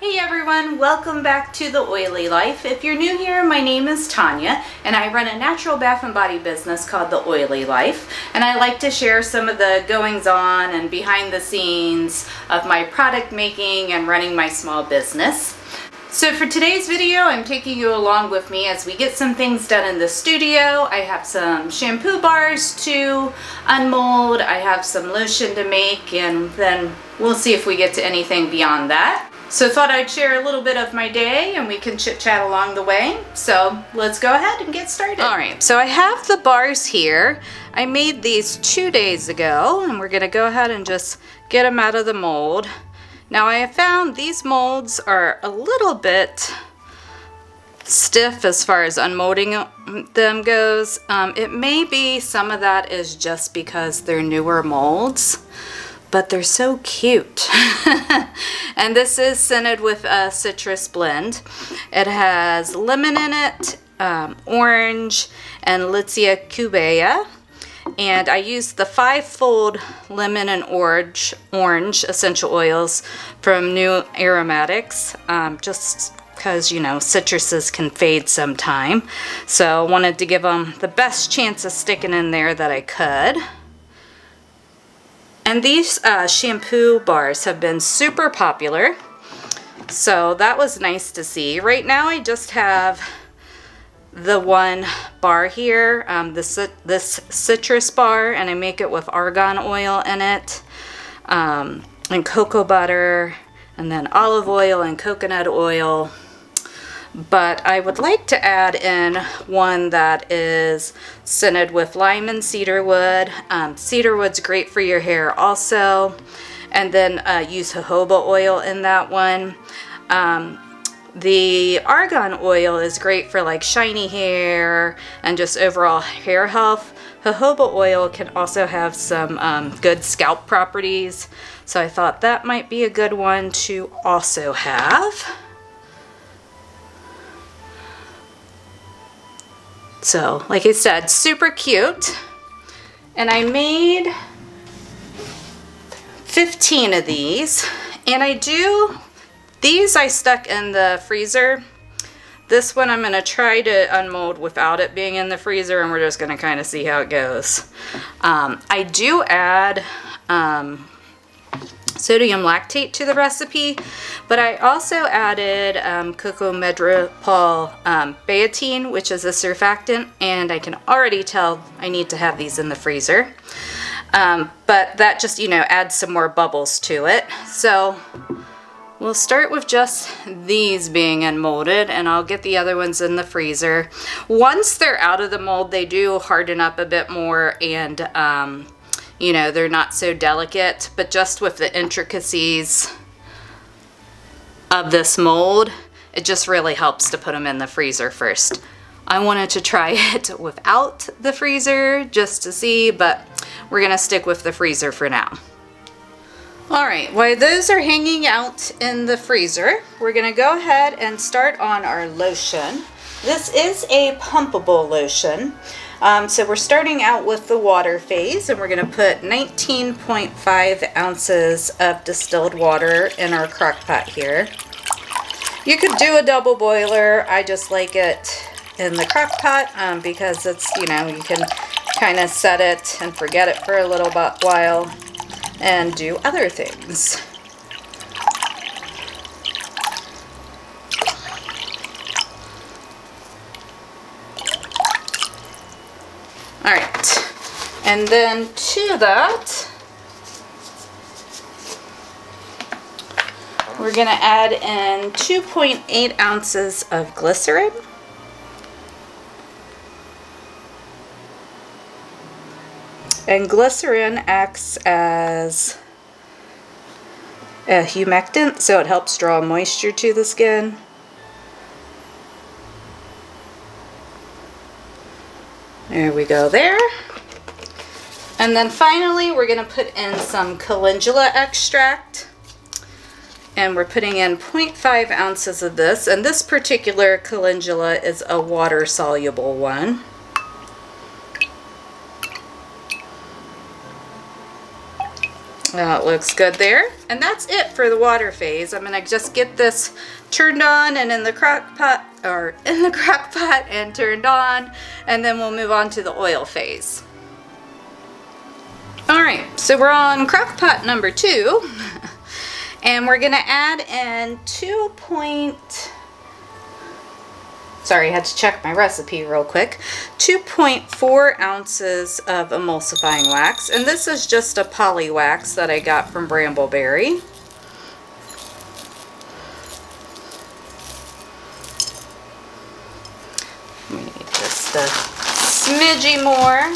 Hey everyone, welcome back to The Oily Life. If you're new here, my name is Tanya and I run a natural bath and body business called The Oily Life, and I like to share some of the goings on and behind the scenes of my product making and running my small business. So for today's video, I'm taking you along with me as we get some things done in the studio. I have some shampoo bars to unmold, I have some lotion to make, and then we'll see if we get to anything beyond that. So thought I'd share a little bit of my day and we can chit chat along the way. So let's go ahead and get started. All right, so I have the bars here. I made these 2 days ago and we're gonna go ahead and just get them out of the mold. Now I have found these molds are a little bit stiff as far as unmolding them goes. It may be some of that is just because they're newer molds, but they're so cute. And this is scented with a citrus blend. It has lemon in it, orange, and Lycia cubea. And I used the 5-fold lemon and orange essential oils from New Aromatics, just because, you know, citruses can fade sometime. So I wanted to give them the best chance of sticking in there that I could. And these shampoo bars have been super popular, so that was nice to see. Right now I just have the one bar here, this citrus bar, and I make it with argan oil in it, and cocoa butter, and then olive oil and coconut oil. But I would like to add in one that is scented with lime and cedarwood. Cedarwood's great for your hair also. And then use jojoba oil in that one. The argan oil is great for like shiny hair and just overall hair health. Jojoba oil can also have some good scalp properties. So I thought that might be a good one to also have. So, like I said, super cute. And I made 15 of these. And these I stuck in the freezer. This one I'm going to try to unmold without it being in the freezer, and we're just going to kind of see how it goes. I do add sodium lactate to the recipe, but I also added cocomedrol betaine, which is a surfactant, and I can already tell I need to have these in the freezer. But that just, you know, adds some more bubbles to it. So we'll start with just these being unmolded, and I'll get the other ones in the freezer. Once they're out of the mold, they do harden up a bit more, and you know, they're not so delicate, but just with the intricacies of this mold, it just really helps to put them in the freezer first. I wanted to try it without the freezer just to see, but we're gonna stick with the freezer for now. All right, while those are hanging out in the freezer, we're gonna go ahead and start on our lotion. This is a pumpable lotion. So we're starting out with the water phase, and we're going to put 19.5 ounces of distilled water in our crock pot here. You could do a double boiler. I just like it in the crock pot because it's, you know, you can kind of set it and forget it for a little while and do other things. All right, and then to that, we're gonna add in 2.8 ounces of glycerin. And glycerin acts as a humectant, so it helps draw moisture to the skin. There we go there. And then finally, we're going to put in some Calendula Extract. And we're putting in 0.5 ounces of this. And this particular calendula is a water-soluble one. It looks good there. And that's it for the water phase. I'm gonna just get this turned on and in the crock pot, and turned on, and then we'll move on to the oil phase. All right, so we're on crock pot number 2, and we're gonna add in sorry, I had to check my recipe real quick. 2.4 ounces of emulsifying wax, and this is just a poly wax that I got from Brambleberry. We need just a smidgy more.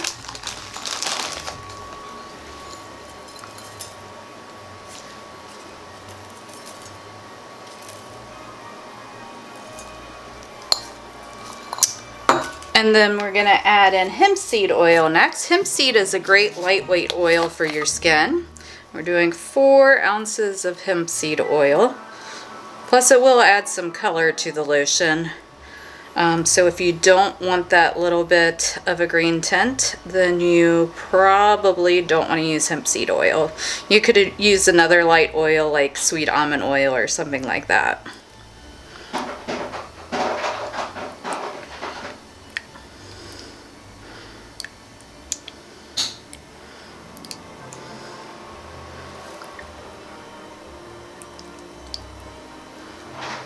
And then we're going to add in hempseed oil next. Hempseed is a great lightweight oil for your skin. We're doing 4 ounces of hempseed oil. Plus it will add some color to the lotion. So if you don't want that little bit of a green tint, then you probably don't want to use hempseed oil. You could use another light oil like sweet almond oil or something like that.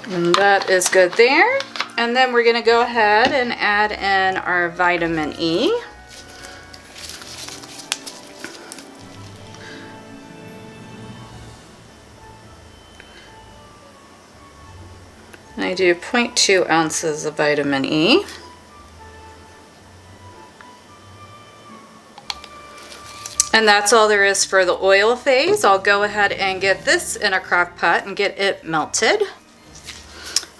And that is good there. And then we're going to go ahead and add in our vitamin E. And I do 0.2 ounces of vitamin E. And that's all there is for the oil phase. I'll go ahead and get this in a crock pot and get it melted.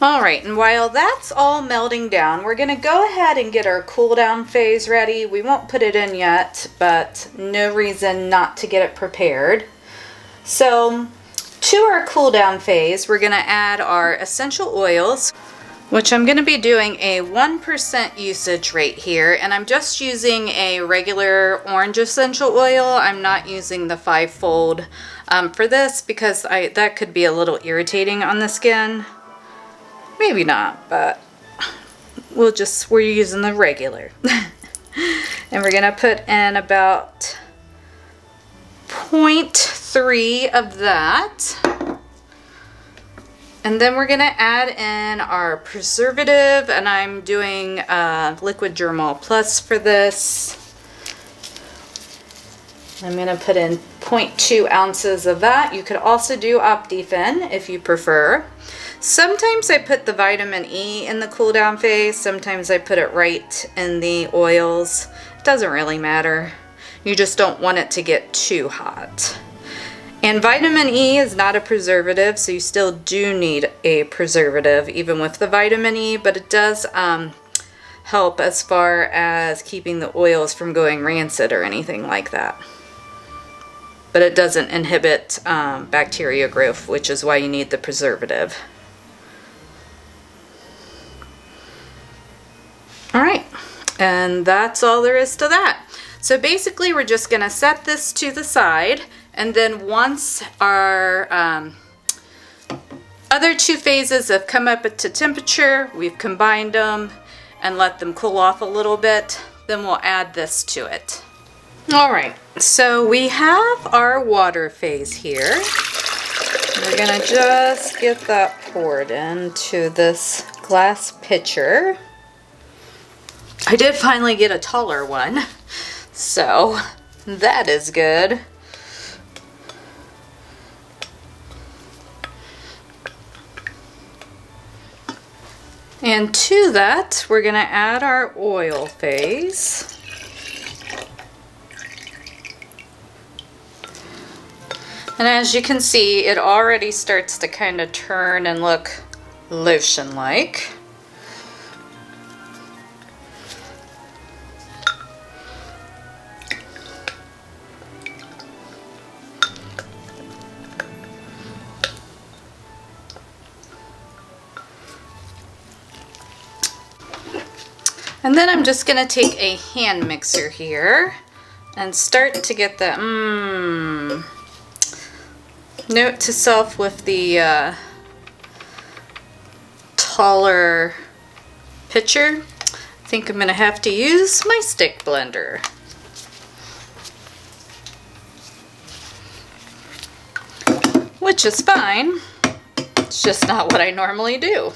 Alright, and while that's all melting down, we're going to go ahead and get our cool down phase ready. We won't put it in yet, but no reason not to get it prepared. So, to our cool down phase, we're going to add our essential oils, which I'm going to be doing a 1% usage rate here, and I'm just using a regular orange essential oil. I'm not using the 5-fold for this because that could be a little irritating on the skin. Maybe not, but we're using the regular. And we're going to put in about 0.3 of that. And then we're going to add in our preservative, and I'm doing liquid Germall Plus for this. I'm going to put in 0.2 ounces of that. You could also do Optifin if you prefer. Sometimes I put the vitamin E in the cool down phase. Sometimes I put it right in the oils. It doesn't really matter. You just don't want it to get too hot. And vitamin E is not a preservative, so you still do need a preservative even with the vitamin E, but it does help as far as keeping the oils from going rancid or anything like that. But it doesn't inhibit bacteria growth, which is why you need the preservative. Alright, and that's all there is to that. So basically we're just going to set this to the side, and then once our other 2 phases have come up to temperature, we've combined them and let them cool off a little bit, then we'll add this to it. Alright, so we have our water phase here. We're going to just get that poured into this glass pitcher. I did finally get a taller one, so that is good. And to that, we're going to add our oil phase. And as you can see, it already starts to kind of turn and look lotion-like. And then I'm just going to take a hand mixer here and start to get the Note to self with the taller pitcher, I think I'm gonna have to use my stick blender. Which is fine, it's just not what I normally do.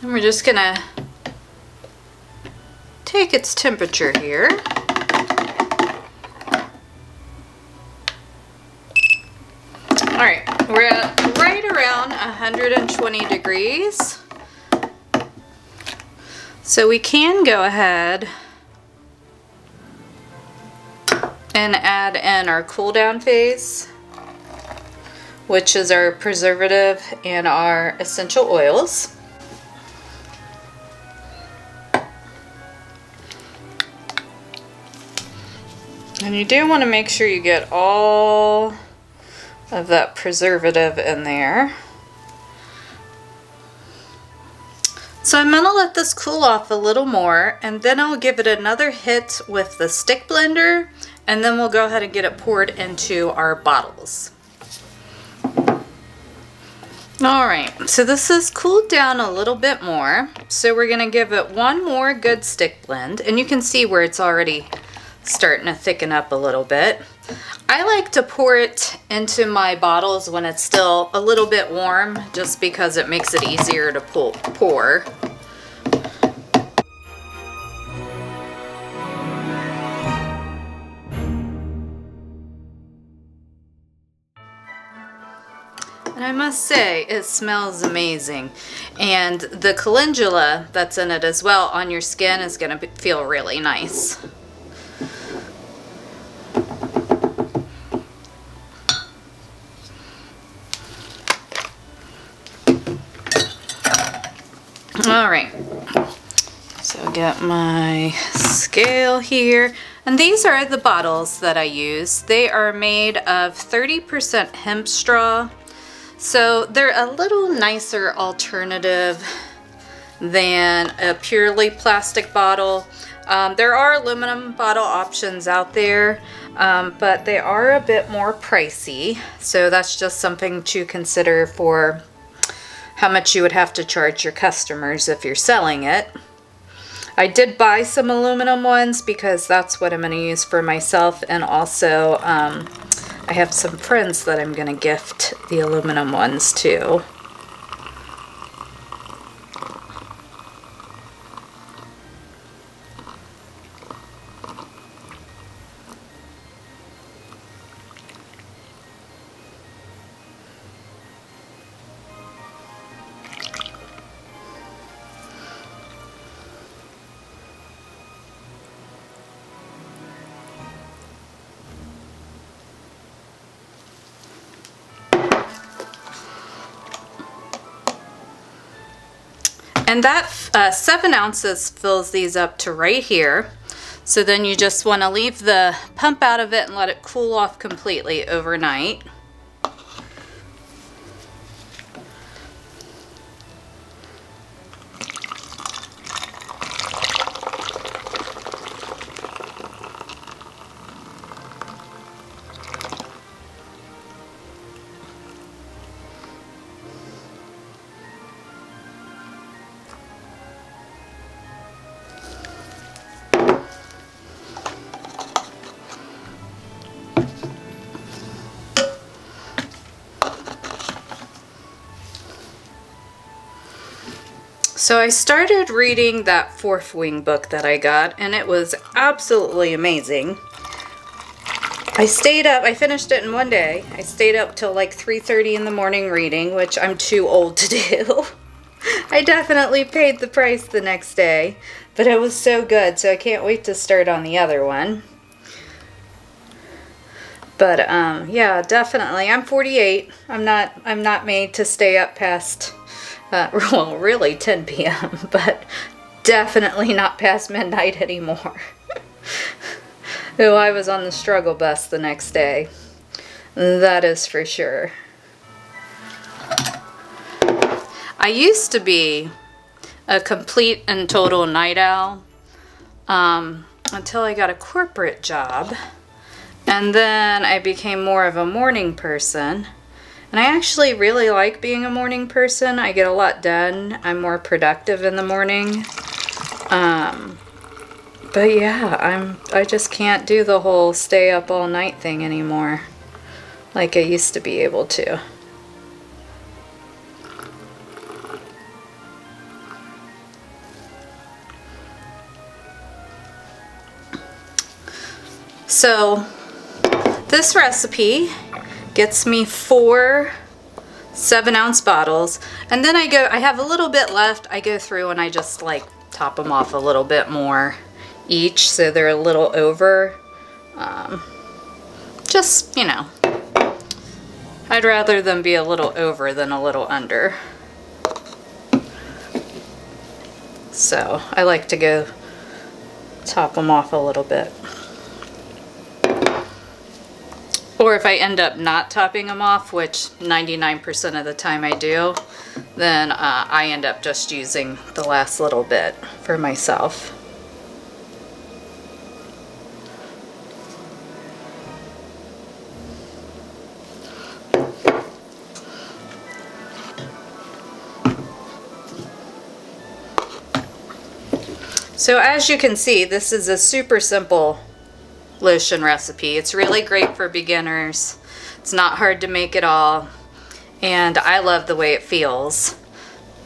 And we're just gonna take its temperature here. All right, we're at right around 120 degrees. So we can go ahead and add in our cool down phase, which is our preservative and our essential oils. And you do want to make sure you get all of that preservative in there. So I'm going to let this cool off a little more, and then I'll give it another hit with the stick blender, and then we'll go ahead and get it poured into our bottles. Alright, so this has cooled down a little bit more, so we're going to give it one more good stick blend, and you can see where it's already starting to thicken up a little bit. I like to pour it into my bottles when it's still a little bit warm, just because it makes it easier to pour. And I must say, it smells amazing. And the calendula that's in it as well on your skin is going to feel really nice. Alright, so I'll get my scale here, and these are the bottles that I use. They are made of 30% hemp straw, so they're a little nicer alternative than a purely plastic bottle. There are aluminum bottle options out there, but they are a bit more pricey, so that's just something to consider for how much you would have to charge your customers if you're selling it. I did buy some aluminum ones because that's what I'm going to use for myself, and also I have some friends that I'm going to gift the aluminum ones to. And that 7 ounces fills these up to right here. So then you just want to leave the pump out of it and let it cool off completely overnight. So I started reading that Fourth Wing book that I got, and it was absolutely amazing. I stayed up, I finished it in one day. I stayed up till like 3:30 in the morning reading, which I'm too old to do. I definitely paid the price the next day, but it was so good, so I can't wait to start on the other one. But yeah, definitely. I'm 48. I'm not made to stay up past well, really 10 p.m., but definitely not past midnight anymore. Oh, I was on the struggle bus the next day. That is for sure. I used to be a complete and total night owl until I got a corporate job. And then I became more of a morning person. And I actually really like being a morning person. I get a lot done. I'm more productive in the morning. But yeah, I just can't do the whole stay up all night thing anymore like I used to be able to. So this recipe gets me 4 7-ounce bottles, and then I have a little bit left. I go through and I just like top them off a little bit more each, so they're a little over. Just, you know, I'd rather them be a little over than a little under. So I like to go top them off a little bit. Or if I end up not topping them off, which 99% of the time I do, then I end up just using the last little bit for myself. So as you can see, this is a super simple lotion recipe. It's really great for beginners. It's not hard to make at all, and I love the way it feels.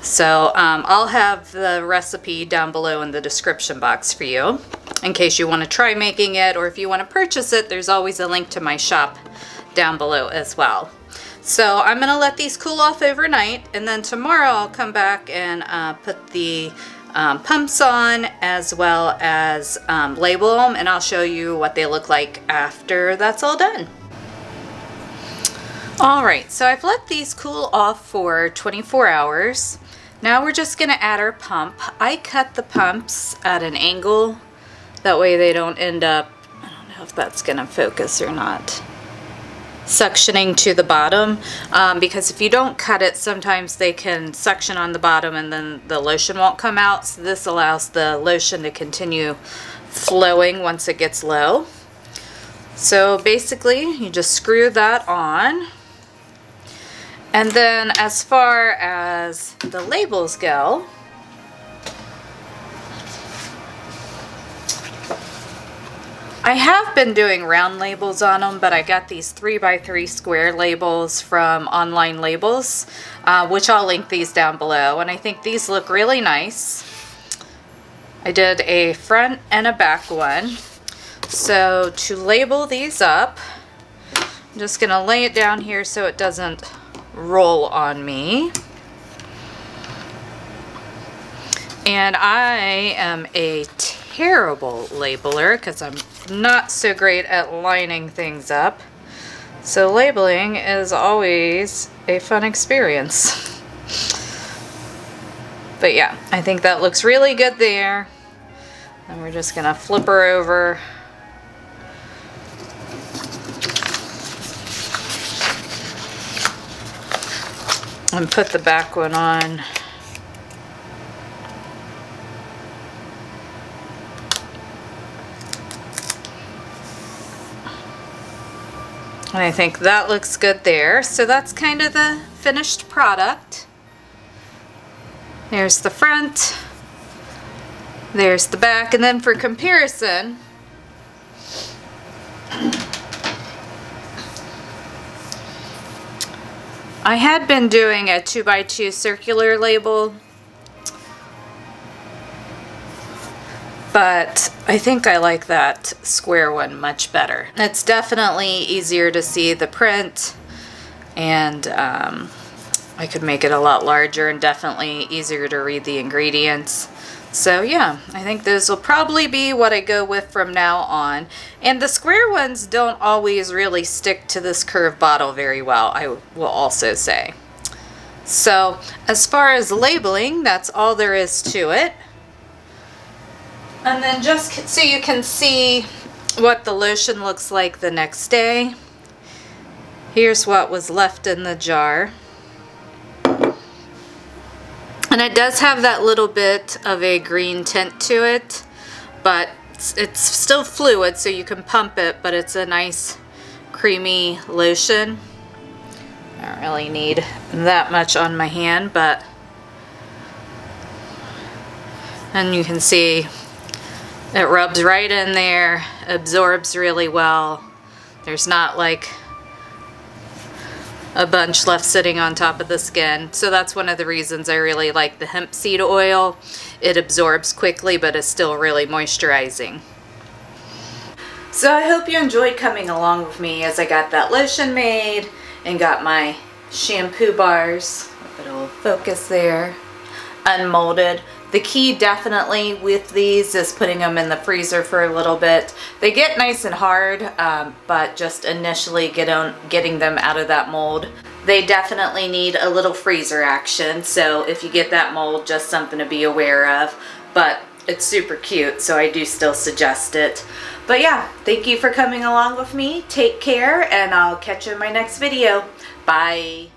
So I'll have the recipe down below in the description box for you in case you want to try making it, or if you want to purchase it, there's always a link to my shop down below as well. So I'm going to let these cool off overnight, and then tomorrow I'll come back and put the pumps on, as well as label them, and I'll show you what they look like after that's all done. Alright, so I've let these cool off for 24 hours. Now we're just going to add our pump. I cut the pumps at an angle, that way they don't end up, I don't know if that's going to focus or not, suctioning to the bottom, because if you don't cut it, sometimes they can suction on the bottom and then the lotion won't come out. So this allows the lotion to continue flowing once it gets low. So basically you just screw that on, and then as far as the labels go, I have been doing round labels on them, but I got these 3x3 square labels from Online Labels, which I'll link these down below, and I think these look really nice. I did a front and a back one. So to label these up, I'm just going to lay it down here so it doesn't roll on me. And I am a terrible labeler because I'm not so great at lining things up. So labeling is always a fun experience. But yeah, I think that looks really good there. And we're just gonna flip her over. And put the back one on. And I think that looks good there. So that's kind of the finished product. There's the front. There's the back. And then for comparison, I had been doing a 2x2 circular label, but I think I like that square one much better. It's definitely easier to see the print, and I could make it a lot larger and definitely easier to read the ingredients. So yeah, I think those will probably be what I go with from now on. And the square ones don't always really stick to this curved bottle very well, I will also say. So as far as labeling, that's all there is to it. And then just so you can see what the lotion looks like the next day. Here's what was left in the jar. And it does have that little bit of a green tint to it, but it's still fluid, so you can pump it, but it's a nice creamy lotion. I don't really need that much on my hand, but and you can see it rubs right in there, absorbs really well. There's not like a bunch left sitting on top of the skin. So that's one of the reasons I really like the hemp seed oil. It absorbs quickly, but is still really moisturizing. So I hope you enjoyed coming along with me as I got that lotion made and got my shampoo bars. If it'll focus there. Unmolded. The key definitely with these is putting them in the freezer for a little bit. They get nice and hard, but just initially getting them out of that mold, they definitely need a little freezer action. So if you get that mold, just something to be aware of. But it's super cute, so I do still suggest it. But yeah, thank you for coming along with me. Take care, and I'll catch you in my next video. Bye.